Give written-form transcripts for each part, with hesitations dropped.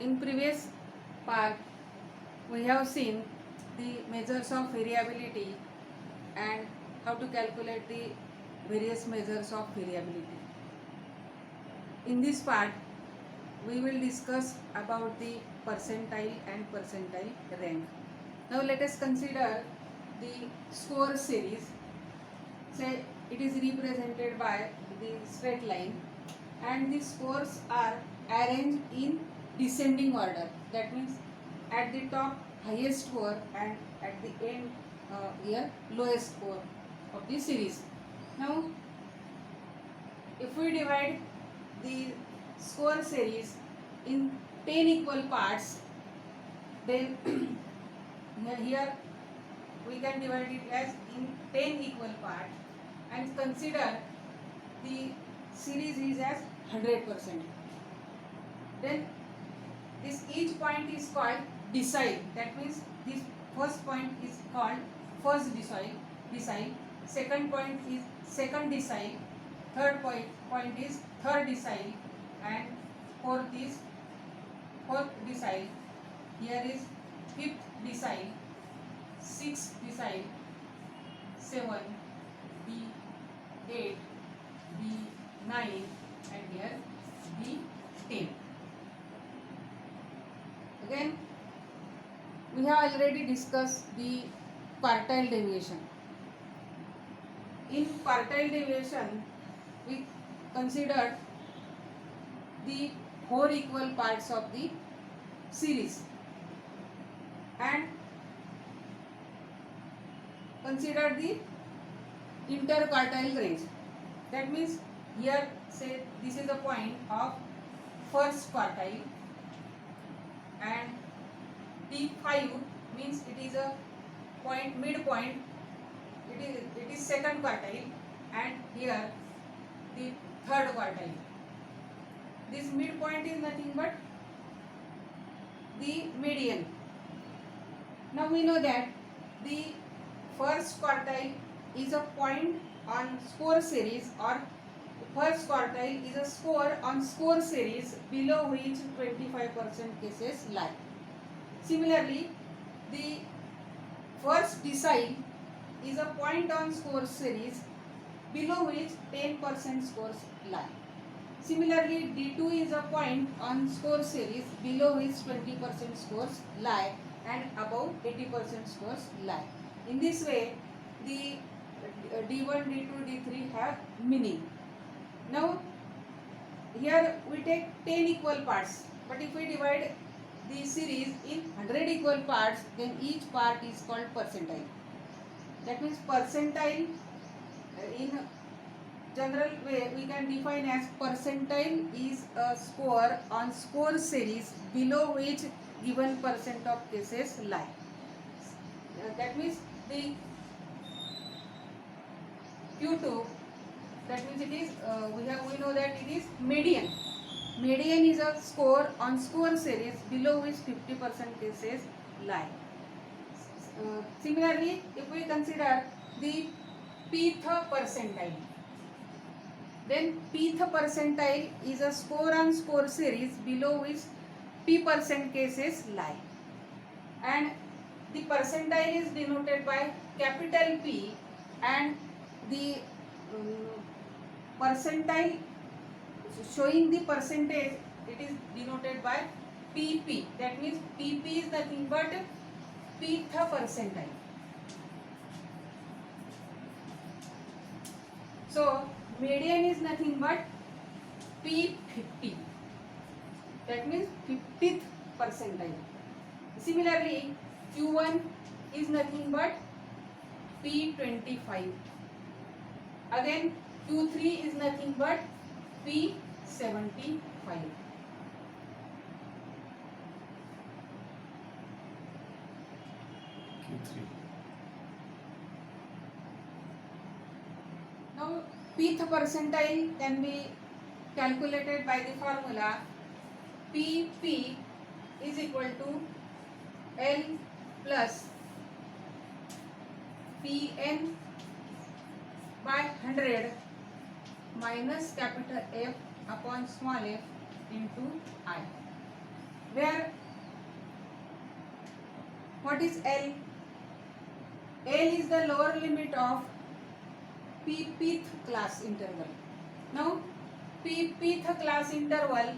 In previous part, we have seen the measures of variability and how to calculate the various measures of variability. In this part, we will discuss about the percentile and percentile rank. Now let us consider the score series. Say it is represented by the straight line and the scores are arranged in descending order. That means at the top highest score and at the end here lowest score of the series. Now if we divide the score series in 10 equal parts, then here we can divide it as in 10 equal parts and consider the series is as 100%. Then this each point is called decile. That means this first point is called first decile. Second point is second decile. Third point is third decile, and fourth is fourth decile. Here is fifth decile, sixth decile, 7, D8, D9, and here D10. Again, we have already discussed the quartile deviation. In quartile deviation, we considered the 4 equal parts of the series and consider the interquartile range. That means here say this is the point of first quartile and T5 means it is a point midpoint, it is second quartile, and here the third quartile. This midpoint is nothing but the median. Now we know that the first quartile is a point on score series, or first quartile is a score on score series below which 25% cases lie. Similarly, the first decile is a point on score series below which 10% scores lie. Similarly, D2 is a point on score series below which 20% scores lie and above 80% scores lie. In this way, the D1, D2, D3 have meaning. Now, here we take 10 equal parts, but if we divide the series in 100 equal parts, then each part is called percentile. That means percentile in general way we can define as percentile is a score on score series below which given percent of cases lie. That means the Q2, that means it is we know that it is median. Median is a score on score series below which 50% cases lie. Similarly, if we consider the pth percentile, then pth percentile is a score on score series below which p% cases lie, and the percentile is denoted by capital P, and the percentile showing the percentage, it is denoted by PP. That means PP is nothing but pth percentile. So median is nothing but P50. That means 50th percentile. Similarly, Q1 is nothing but P25. Again, Q3 is nothing but P75. Q3. Now, pth percentile can be calculated by the formula PP is equal to L plus Pn by 100 minus capital F upon small f into I. where what is L? L is the lower limit of pth class interval. Now pth class interval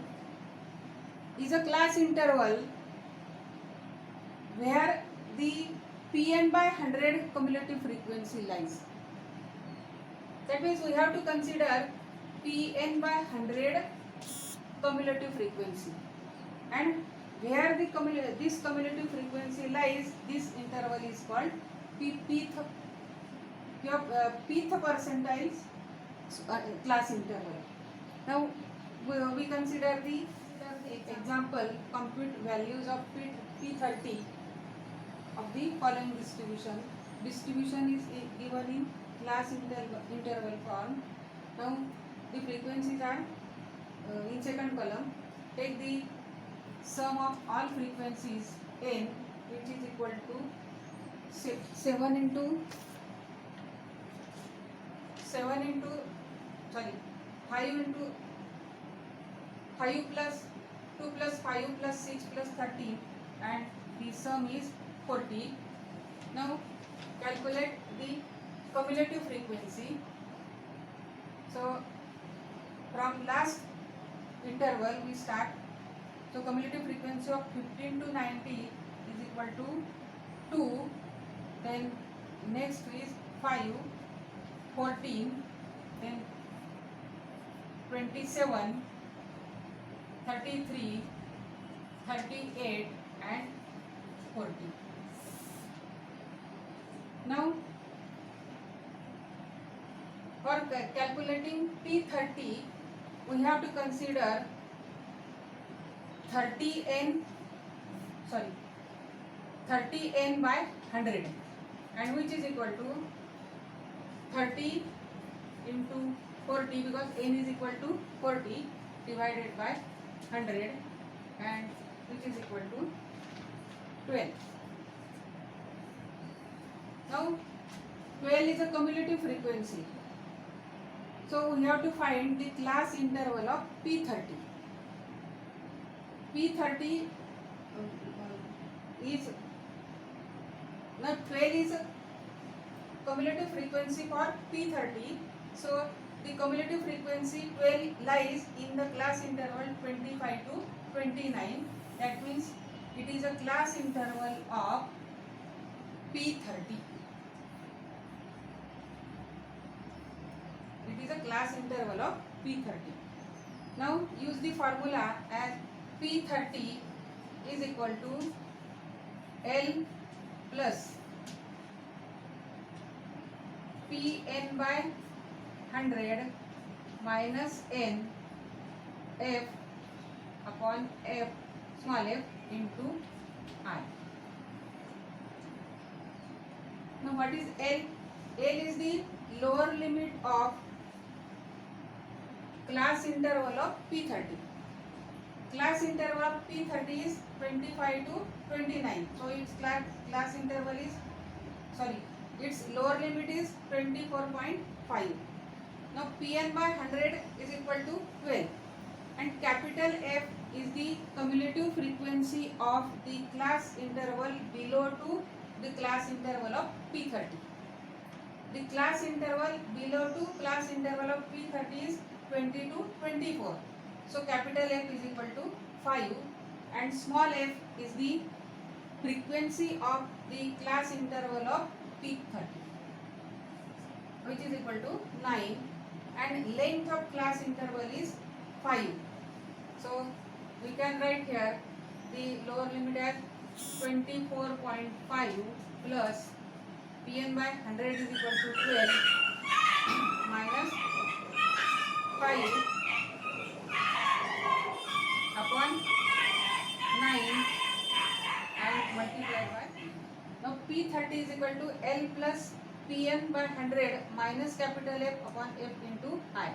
is a class interval where the Pn by 100 cumulative frequency lies. That means we have to consider Pn by 100 cumulative frequency, and where the this cumulative frequency lies, this interval is called pth percentiles class interval. Now we consider the example. Compute values of p30 of the following distribution. Distribution is given in class interval form. Now the frequencies are in second column. Take the sum of all frequencies n, which is equal to 7 into 5 into 5 plus 2 plus 5 plus 6 plus 13, and the sum is 40. Now calculate the cumulative frequency. So from last interval we start. So cumulative frequency of 15 to 90 is equal to 2. Then next is 5, 14, then 27, 33, 38 and 40. Now for calculating P30, we have to consider 30n by 100, and which is equal to 30 into 40, because n is equal to 40 divided by 100, and which is equal to 12. Now 12 is a cumulative frequency. So we have to find the class interval of P30. P30 is, now 12 is a cumulative frequency for P30. So the cumulative frequency 12 lies in the class interval 25 to 29. That means it is a class interval of P30. It is a class interval of P30. Now use the formula as P30 is equal to L plus Pn by 100 minus n f upon f small f into I. Now what is L? L is the lower limit of class interval of P30. Class interval of P30 is 25 to 29. So its class interval is, its lower limit is 24.5. Now Pn by 100 is equal to 12, and capital F is the cumulative frequency of the class interval below to the class interval of P30. The class interval below to class interval of P30 is 20 to 24. So capital F is equal to 5, and small f is the frequency of the class interval of P30, which is equal to 9, and length of class interval is 5. So we can write here the lower limit as 24.5 plus Pn by 100 is equal to 12 minus 5 upon 9 and multiplied by. Now P30 is equal to L plus Pn by 100 minus capital F upon F into I.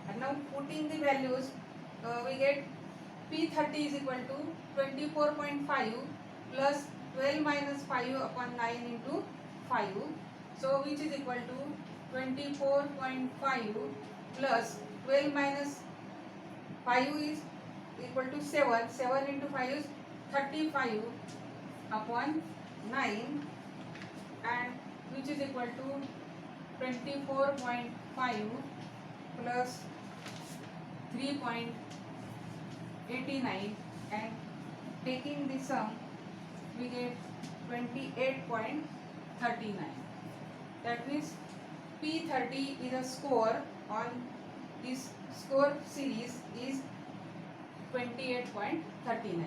And now putting the values, we get P30 is equal to 24.5 plus 12 minus 5 upon 9 into 5. So which is equal to 24.5 plus 12 minus 5 is equal to 7. 7 into 5 is 35 upon 9, and which is equal to 24.5 plus 3.89, and taking the sum we get 28.39. That means P30 is a score on this score series is 28.39.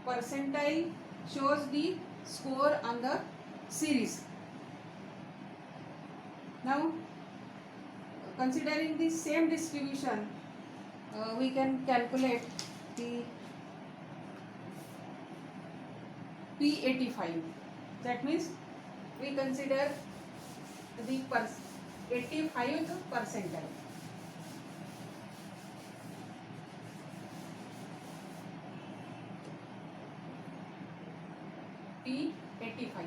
Percentile shows the score on the series. Now, considering the same distribution, we can calculate the P85. That means we consider the 85th percentile. P85.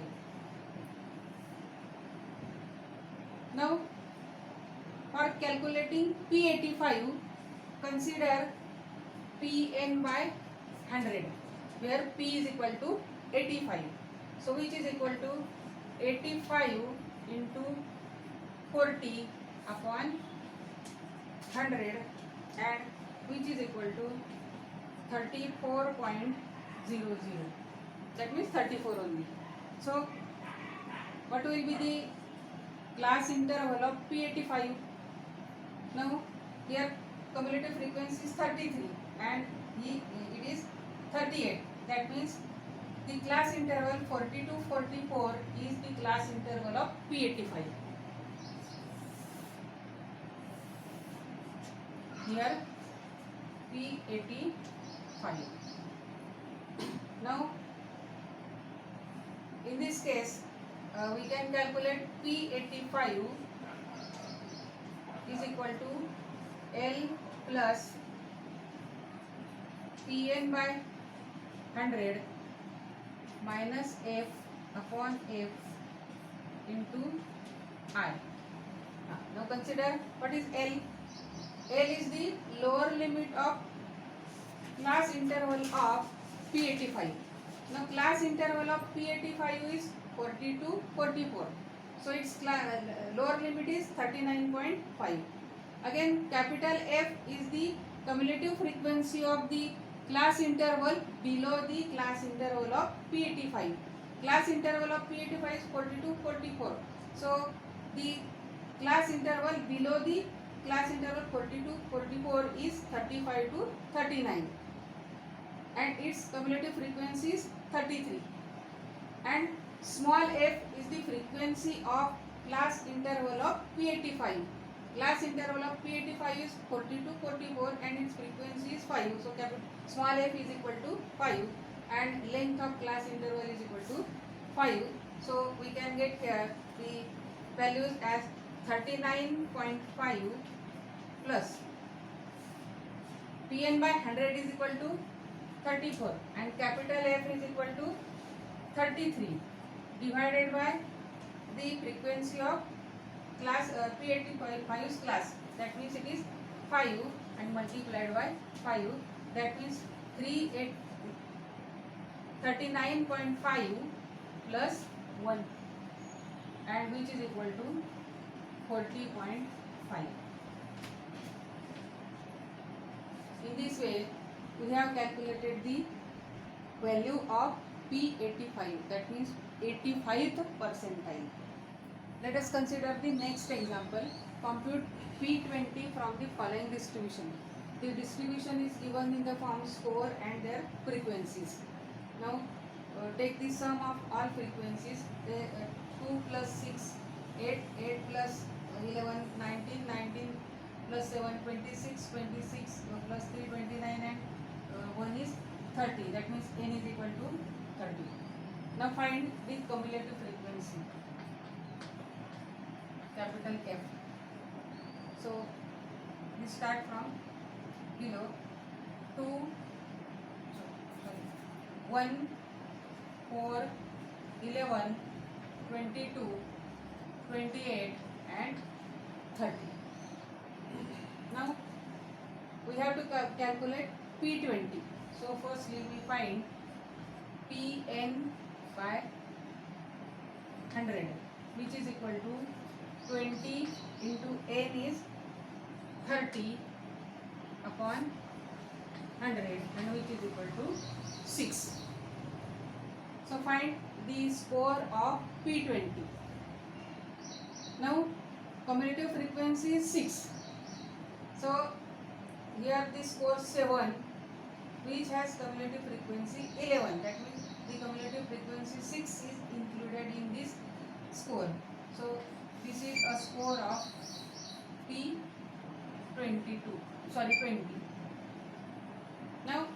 Now, for calculating P85, consider Pn by 100, where P is equal to 85. So, which is equal to 85 into 40 upon 100, and which is equal to 34.00. That means 34 only. So, what will be the class interval of P85? Now, here cumulative frequency is 33 and it is 38. That means the class interval 40 to 44 is the class interval of P85. Here P85. Now, in this case, we can calculate P85 is equal to L plus Pn by 100 minus F upon F into I. Now consider what is L. L is the lower limit of class interval of P85. Now class interval of P85 is 40 to 44. So its lower limit is 39.5. Again, capital F is the cumulative frequency of the class interval below the class interval of P85. Class interval of P85 is 40 to 44. So the class interval below the class interval 40 to 44 is 35 to 39. And its cumulative frequency is 33. And small f is the frequency of class interval of P85. Class interval of P85 is 40 to 44 and its frequency is 5. So small f is equal to 5 and length of class interval is equal to 5. So we can get here the values as 39.5 plus Pn by 100 is equal to 34 and capital F is equal to 33 divided by the frequency of class P85's class. That means it is 5 and multiplied by 5. That means 39.5 plus 1 and which is equal to 40.5. In this way, we have calculated the value of P85, that means 85th percentile. Let us consider the next example. Compute P20 from the following distribution. The distribution is given in the form score and their frequencies. Now, take the sum of all frequencies. 2 plus 6, 8, 8 plus 11, 19, 19 plus 7, 26, 26 plus 3, 29 and 1 is 30. That means n is equal to 30. Now find the cumulative frequency, capital F. So we start from below. 1, 4, 11, 22, 28 and 30. Now we have to calculate P20. So firstly we find Pn by 100, which is equal to 20 into n is 30 upon 100, and which is equal to 6. So find the score of P20. Now cumulative frequency is 6. So here the score 7, which has cumulative frequency 11. That means the cumulative frequency 6 is included in this score. So this is a score of P20. Now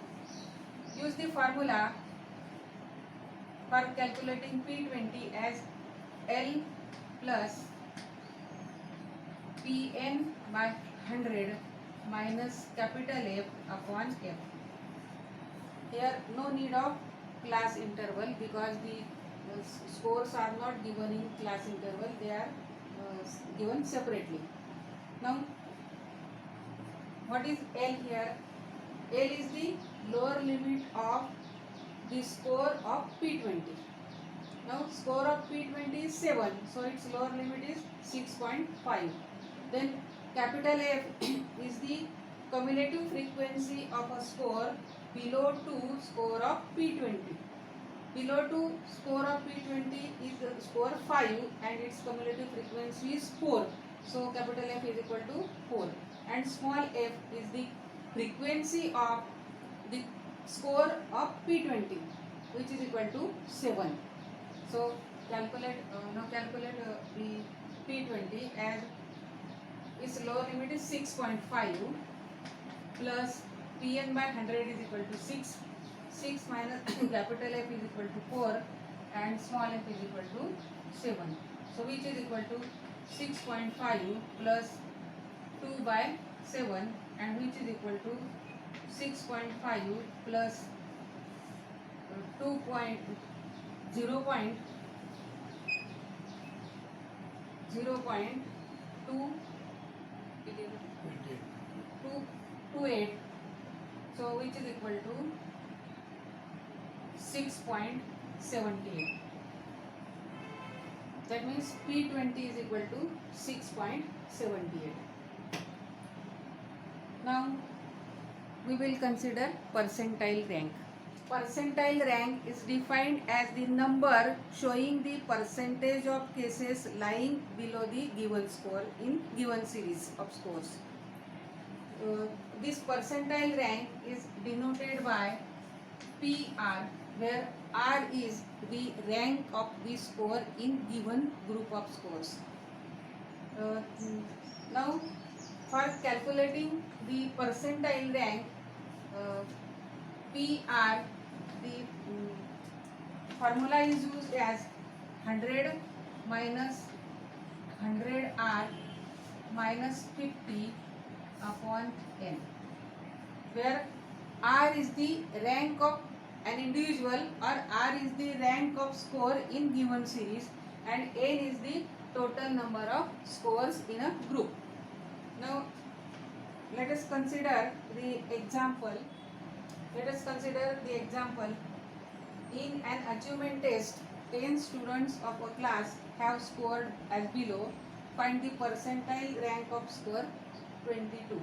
use the formula for calculating P20 as L plus Pn by 100 minus capital F upon F. Here no need of class interval because the scores are not given in class interval, they are given separately. Now what is L here? L is the lower limit of the score of P20. Now score of P20 is 7, so its lower limit is 6.5. Then capital F is the cumulative frequency of a score below 2 score of P20. Below 2 score of P20 is the score 5 and its cumulative frequency is 4. So capital F is equal to 4, and small f is the frequency of the score of P20, which is equal to 7. So calculate the P20 as its lower limit is 6.5 plus Pn by 100 is equal to 6. 6 minus capital F is equal to 4 and small f is equal to 7. So which is equal to 6.5 plus 2 by 7, and which is equal to 6.5 plus 0.228. So which is equal to 6.78. That means P20 is equal to 6.78. Now we will consider percentile rank. Percentile rank is defined as the number showing the percentage of cases lying below the given score in given series of scores. This percentile rank is denoted by PR, where R is the rank of the score in given group of scores. Now for calculating the percentile rank, PR, the formula is used as 100 minus 100R minus 50 upon n, where R is the rank of an individual or R is the rank of score in given series, and n is the total number of scores in a group. Now let us consider the example. In an achievement test, 10 students of a class have scored as below. Find the percentile rank of score 22.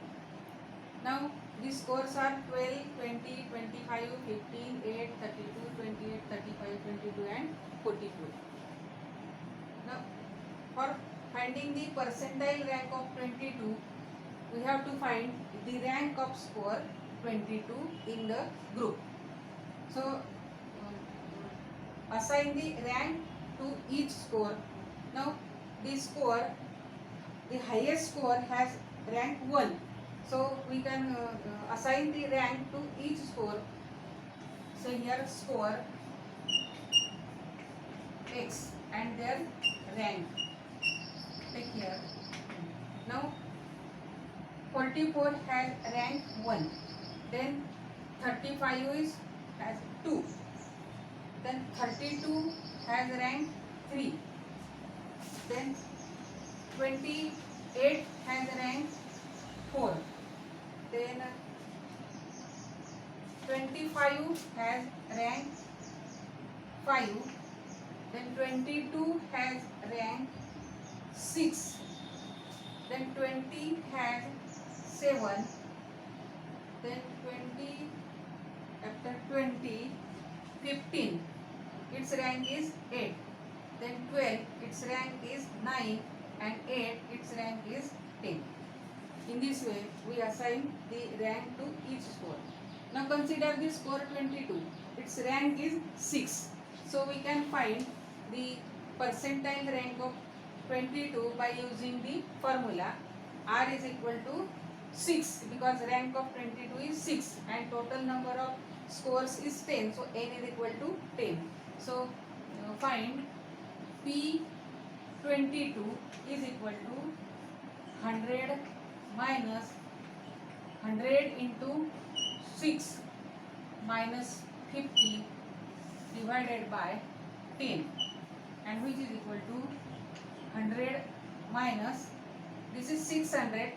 Now the scores are 12, 20, 25, 15, 8, 32, 28, 35, 22 and 42. Now for finding the percentile rank of 22, we have to find the rank of score 22 in the group. So assign the rank to each score. Now the highest score has rank 1. So we can assign the rank to each score. So here score X and their rank. Take here. Now 44 has rank 1. Then 35 has 2. Then 32 has rank 3. Then 28 has rank 4. Then 25 has rank 5, then 22 has rank 6, then 20 has 7, then 20, after 20, 15, its rank is 8, then 12, its rank is 9, and 8, its rank is 10. In this way, we assign the rank to each score. Now consider the score 22. Its rank is 6. So we can find the percentile rank of 22 by using the formula R is equal to 6, because rank of 22 is 6 and total number of scores is 10. So N is equal to 10. So find P22 is equal to 100 minus 100 into 6 minus 50 divided by 10, and which is equal to 100 minus, this is 600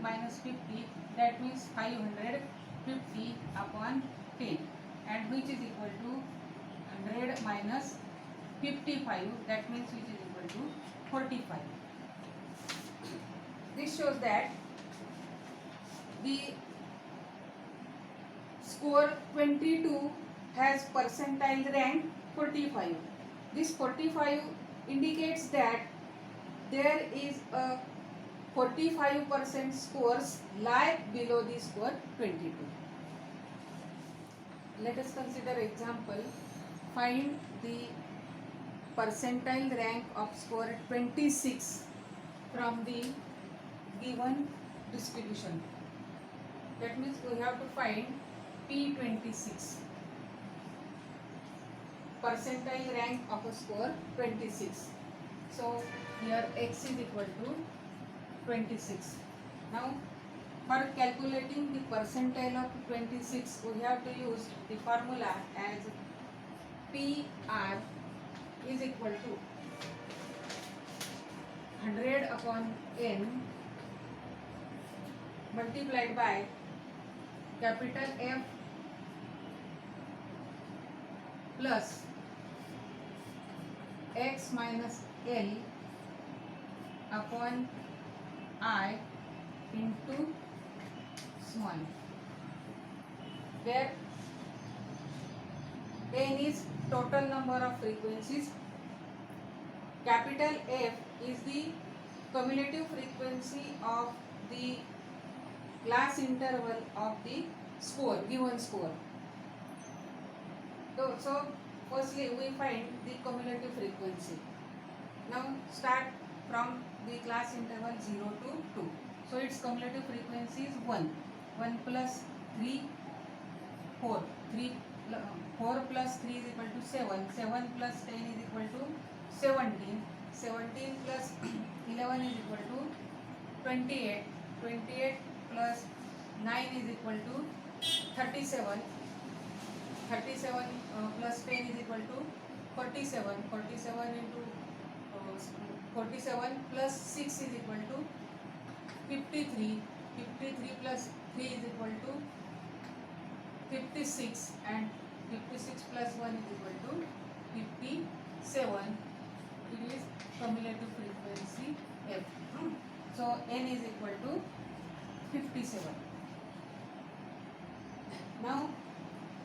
minus 50, that means 550 upon 10, and which is equal to 100 minus 55, that means which is equal to 45. This shows that the score 22 has percentile rank 45. This 45 indicates that there is a 45% scores lie below the score 22. Let us consider example. Find the percentile rank of score 26 from the given distribution. That means we have to find P26, percentile rank of a score 26. So here X is equal to 26. Now for calculating the percentile of 26, we have to use the formula as PR is equal to 100 upon N multiplied by capital F plus X minus L upon I into small, where N is total number of frequencies, capital F is the cumulative frequency of the class interval of the score, given score. So firstly we find the cumulative frequency. Now start from the class interval 0 to 2. So its cumulative frequency is 1. 1 plus 3, 4. 4 plus 3 is equal to 7. 7 plus 10 is equal to 17. 17 plus 11 is equal to 28. 28 plus 9 is equal to 37. 37 plus 10 is equal to 47. 47 into 47 plus 6 is equal to 53. 53 plus 3 is equal to 56, and 56 plus 1 is equal to 57. It is cumulative frequency F. So N is equal to 57. Now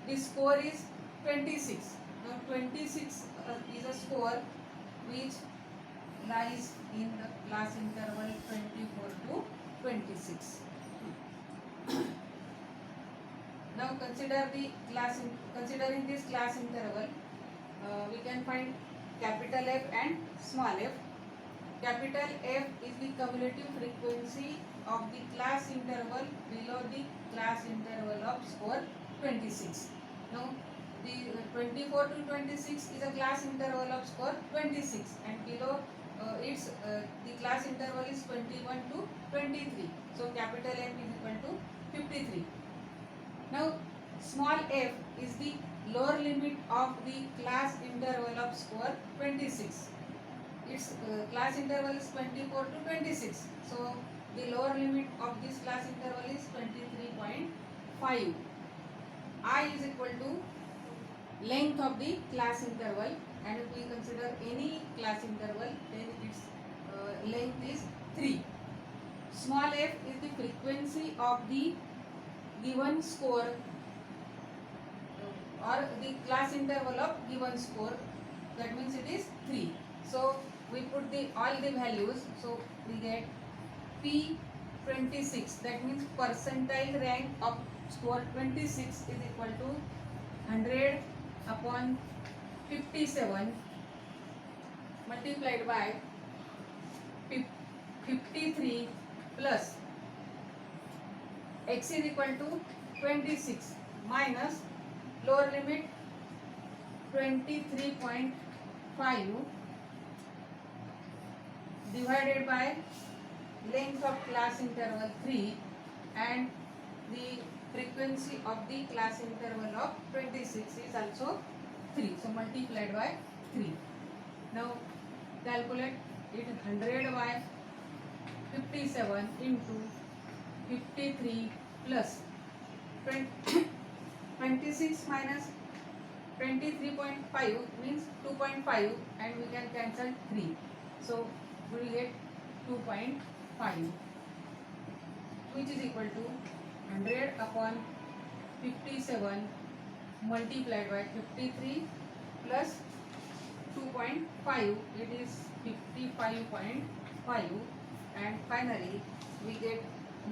the score is 26. Now 26 is a score which lies in the class interval 24 to 26. Now considering this class interval, we can find capital F and small f. Capital F is the cumulative frequency of the class interval below the class interval of score 26. Now the 24 to 26 is a class interval of score 26, and below the class interval is 21 to 23. So capital F is equal to 53. Now small f is the lower limit of the class interval of score 26. Its class interval is 24 to 26. So the lower limit of this class interval is 23.5. I is equal to length of the class interval, and if we consider any class interval, then its length is 3. Small f is the frequency of the given score or the class interval of given score, that means it is 3. So we put the all the values, so we get P26, that means percentile rank of score 26 is equal to 100 upon 57 multiplied by 53 plus x is equal to 26 minus lower limit 23.5 divided by length of class interval 3 and the frequency of the class interval of 26 is also 3. So multiplied by 3. Now calculate it. 100 by 57 into 53 plus 26 minus 23.5 means 2.5, and we can cancel 3. So we will get 2.5, which is equal to 100 upon 57 multiplied by 53 plus 2.5, it is 55.5, and finally we get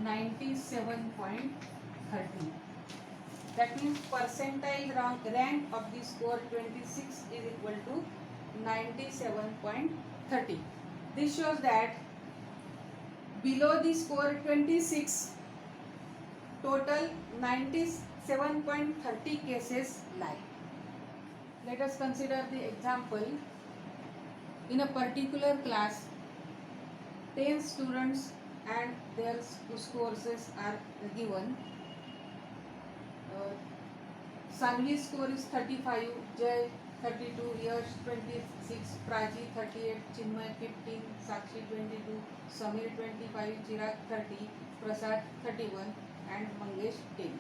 97.30. That means percentile rank of the score 26 is equal to 97.30. This shows that below the score 26, total 97.30 cases lie. Let us consider the example. In a particular class, 10 students and their scores are given. Sanvi's score is 35, Jay 32, Yash 26, Praji 38, Chinmay 15, Sakshi 22, Samir 25, Chirag 30, Prasad 31, and Mangesh 10.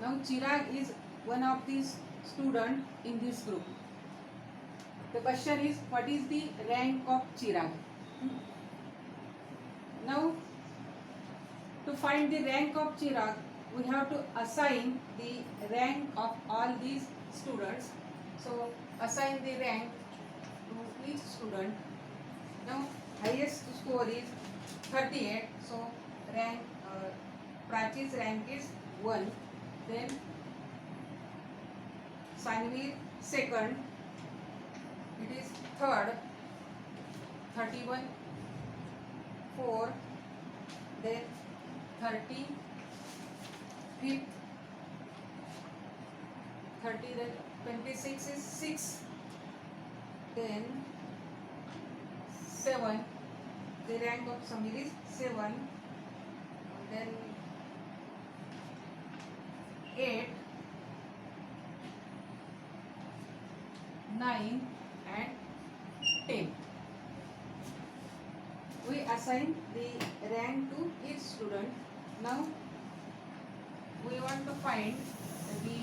Now Chirag is one of these students in this group. The question is, what is the rank of Chirag? Now, to find the rank of Chirag, we have to assign the rank of all these students. So assign the rank to each student. Now highest score is 38. So rank Prachi's rank is 1. Then Sanvi second. It is third. 31. 4. Then 30. 5th, 30, then 26 is 6, then 7, the rank of Samir is 7, then 8, 9 and 10. We assign the rank to each student. Now we want to find the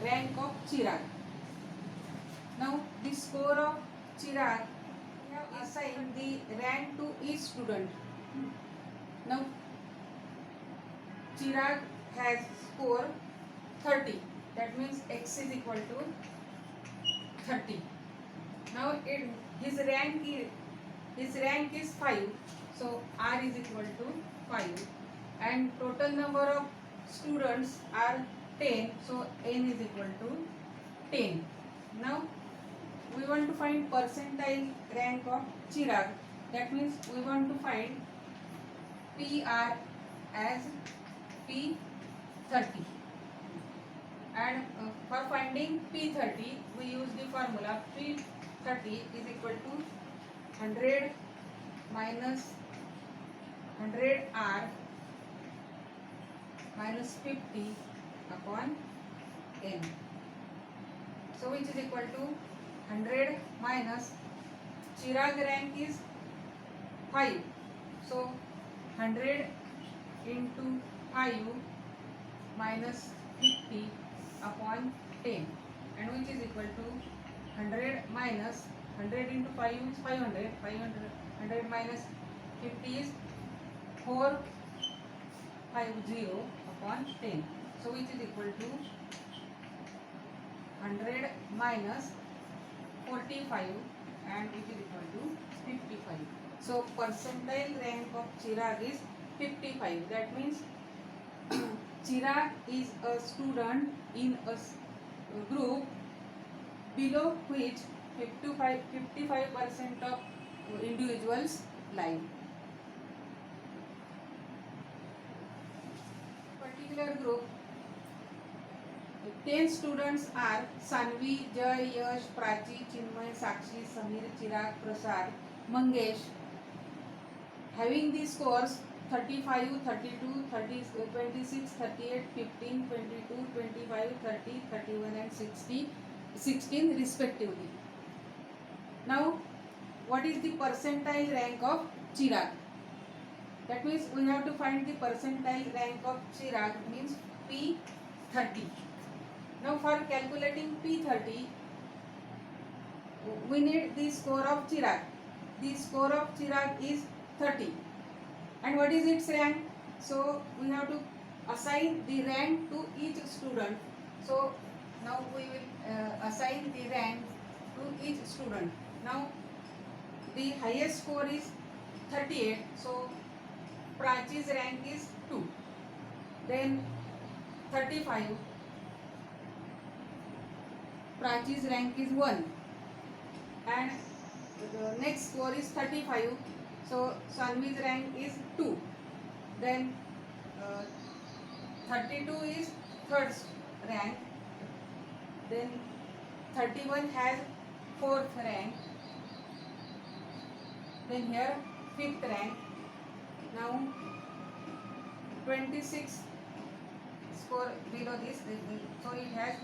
rank of Chirag. Now the score of Chirag, we have assigned the rank to each student. Now Chirag has score 30. That means x is equal to 30. Now his rank is 5. So r is equal to 5, and total number of students are 10, so n is equal to 10. Now we want to find percentile rank of Chirag. That means we want to find PR as P30, and for finding P30 we use the formula P30 is equal to 100 minus 100R minus 50 upon n. So which is equal to 100 minus Chirag rank is 5. So 100 into 5 minus 50 upon 10, and which is equal to 100 minus 100 into 5 is 500, 500 minus 50 is 450 upon 10. So which is equal to 100 minus 45 and it is equal to 55. So percentile rank of Chirag is 55. That means Chirag is a student in a group below which 55% of individuals lie. Particular group, 10 students are Sanvi, Jay, Yash, Prachi, Chinmay, Sakshi, Samir, Chirag, Prasad, Mangesh. Having these scores 35, 32, 30, 26, 38, 15, 22, 25, 30, 31 and 16 respectively. Now, what is the percentile rank of Chirag? That means we have to find the percentile rank of Chirag, means P30. Now for calculating P30, we need the score of Chirag. The score of Chirag is 30. And what is its rank? So we have to assign the rank to each student. So now we will assign the rank to each student. Now the highest score is 38. So Prachi's rank is 2. Then 35. Prachi's rank is 1. And the next score is 35. So Sanvi's rank is 2. Then 32 is third rank. Then 31 has 4th rank. Then here 5th rank. Now 26 score below this, so it has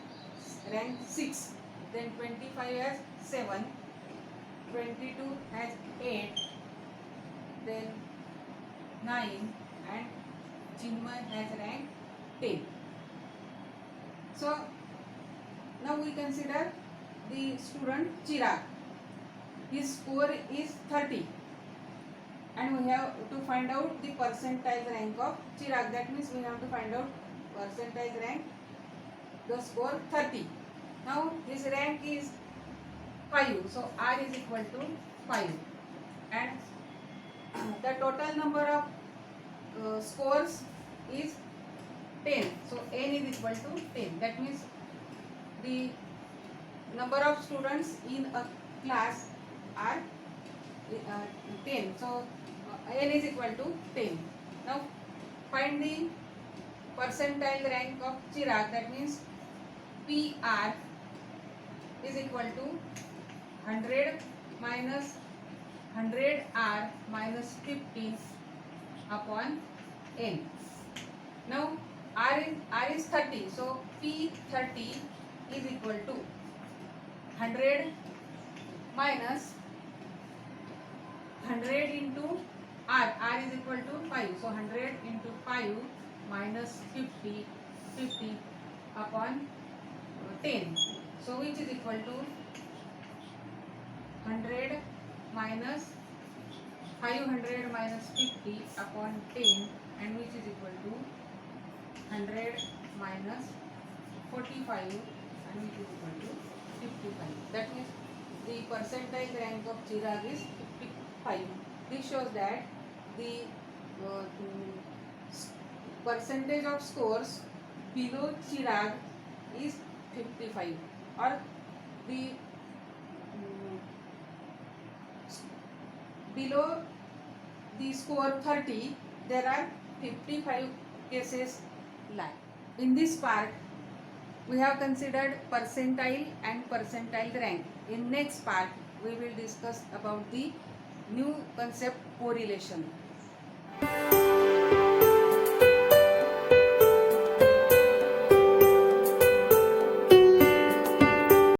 rank 6. Then 25 has 7. 22 has 8. Then 9 and Chinmay has rank 10. So now we consider the student Chirag. His score is 30 and we have to find out the percentile rank of Chirag. That means we have to find out percentile rank, the score 30. Now his rank is 5, so R is equal to 5 and the total number of scores is 10. So N is equal to 10. That means the number of students in a class are 10. So N is equal to 10. Now find the percentile rank of Chirag. That means PR is equal to 100 minus 100R minus 15 upon N. Now R is 30. So P30 is equal to 100 minus 100 into R. R is equal to 5. So 100 into 5 minus 50 upon 10. So which is equal to 100 minus 500 minus 50 upon 10 and which is equal to 100 minus 45 and which is equal to 55. That means the percentile rank of Chirag is 55. This shows that the percentage of scores below Chirag is 55 or the below the score 30 there are 55 cases lie. In this part we have considered percentile and percentile rank. In next part we will discuss about the new concept correlation.